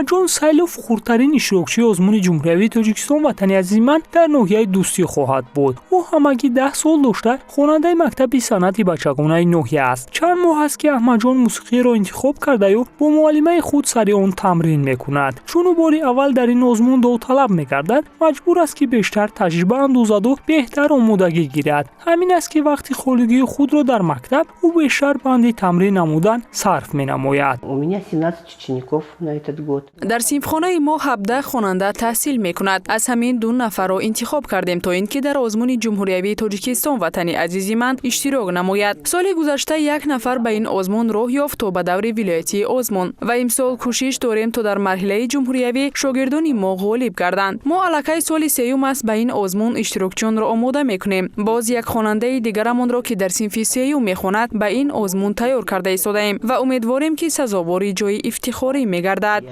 احمدجان سیلوف خردترین اشتراکچی آزمون جمهوری تاجیکستان وطنی عزیز من در ناحیه دوستی خواهد بود. او همگی 10 سال داشته خواننده مکتب صنعت بچگانه ناحیه است. چند ماه است که احمدجان موسیقی را انتخاب کرده و با معلمه خود سر آن تمرین میکند. چون او بار اول در این آزمون داوطلب میگردد، مجبور است که بیشتر تجربه اندوزد و بهتر آمادگی گیرد. همین است که وقتی خالگی خود را در مکتب او بیشتر بند تمرین نمودن صرف مینماید. در صنفخانه ما 17 خواننده تحصیل میکند. از همین 2 نفر را انتخاب کردیم تا اینکه در آزمون جمهوری تاجیکستان وطنی عزیز من اشتراک نماید. سال گذشته 1 نفر به این آزمون راه یافت تا به دور ولایتی آزمون و امسال کوشش داریم تا در مرحله جمهوری شاگردان ما غالب گردند. ما الکی سال سیوم است به این آزمون اشتراکچیان را آماده میکنیم. باز یک خواننده دیگرمان را که در صنف سیوم میخواند به این آزمون تیار کرده ایستادیم و امیدواریم که سزاوار جای افتخاری میگردد.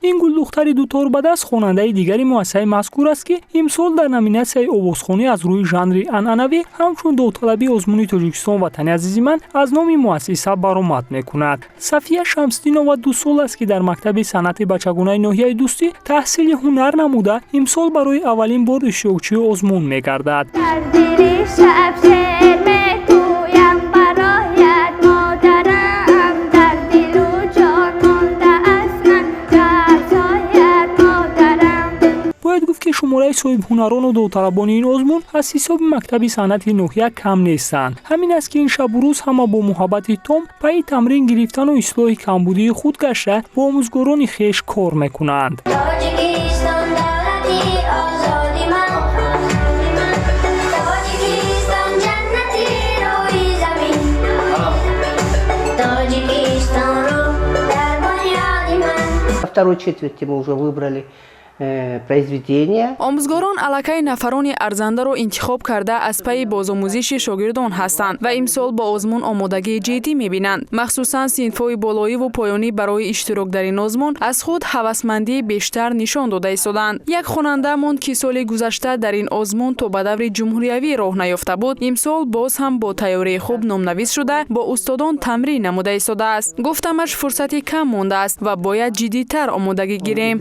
این گل دختری دوتار بدست خواننده دیگری مؤسسه مذکور است که امسال در نامیناسیون آوازخوانی از روی ژانر عنعنوی همچون داوطلبی آزمون تاجیکستان وطنی عزیز من از نام مؤسسه برآمد میکند. صفیه شمس‌دینова 2 سال است که در مکتب صنعت بچگانه ناحیه دوستی تحصیل هنر نموده امسال برای اولین بار اشتراکچی آزمون میگردد. که شماره صاحب هنران و داوطلبان این آزمون از حساب مکتب صنعت ناحیه کم نیستند. همین است که این شب و روز همه با محبت تام پای تمرین گرفتن و اصلاح کمبودی خود گشته با آموزگاران خویش کار میکنند. Второй четверти мы уже выбрали произведения. آموزگاران الکی نفران ارزنده را انتخاب کرده از پی بازآموزش شاگردان هستند و امسال با آزمون آمادگی جدی می‌بینند. مخصوصاً صنف‌های بالایی و پایانی برای اشتراک در این آزمون از خود هوسمندی بیشتر نشان داده ایستادند. یک خواننده ماند که سال گذشته در این آزمون تا به دور جمهوری راه نیافته بود، امسال باز هم با تیاری خوب نام‌نویس شده با استادان تمرین نموده ایستاده است. گفتمش فرصتی کم مانده است و باید جدی‌تر آمادگی گیریم.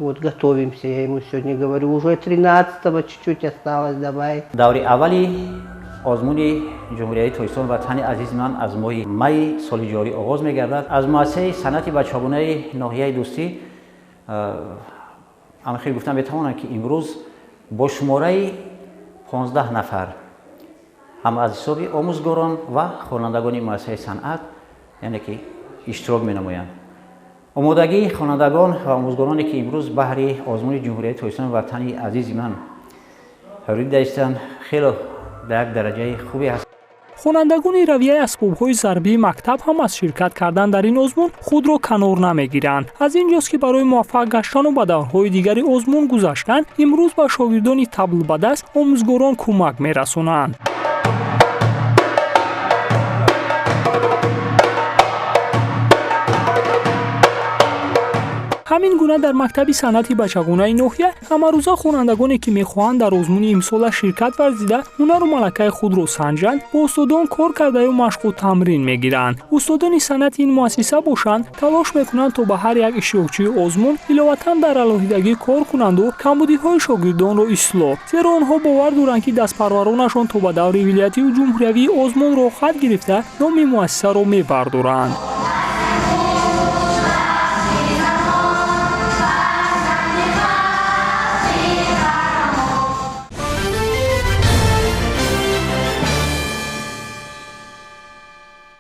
Вот готовимся, я ему сегодня говорю, уже 13-го чуть-чуть осталось, давай. Даври аввали озмуни ҷумҳурияи тоҷикистон ватани азиз ман аз моҳи майи соли ҷорӣ оғоз мегардад. Аз муассисаи санъати бачагонаи ноҳияи дӯстӣ анхир гуфтан метавонам ки имрӯз бо шумораи 15 нафар ҳам аз ҳисоби омӯзгорон ва хонандагони муассисаи санъат яъне ки иштирок менамоянд. омодагии хонандагон ва омӯзгороне ки имрӯз баҳри озмуни ҷумҳурияи тоҷикистон ватани азизи ман ҳорид даистанд хело дар як дараҷаи хубе аст. خوانندگان رویه اسباب‌های ضربی مکتب هم از شرکت کردن در این آزمون خود را کنار نمیگیرند. از اینجاست که برای موفق گشتن و به دورهای دیگری آزمون گذاشتن امروز به شاگردان طبل به دست آموزگاران کمک می‌رسانند. همین گونه در مکتب صنعت بچگانه ناحیه همه روزا خوانندگانی که میخواهند در آزمون امسال شرکت ورزیده هنر و ملکه خود را سنجند با استادان کار کرده و مشق و تمرین میگیرند. استادان صنعت این مؤسسه باشند تلاش میکنند تا به هر یک اشتراکچی آزمون علاوه بر علاهیدگی کار کنند و کمبودی‌های شاگردان را اصلاح، زیرا آنها باور دارند که دستپرورانشان تا به دور ولایتی و جمهوری آزمون را خط گرفته نام مؤسسه را میبردارند.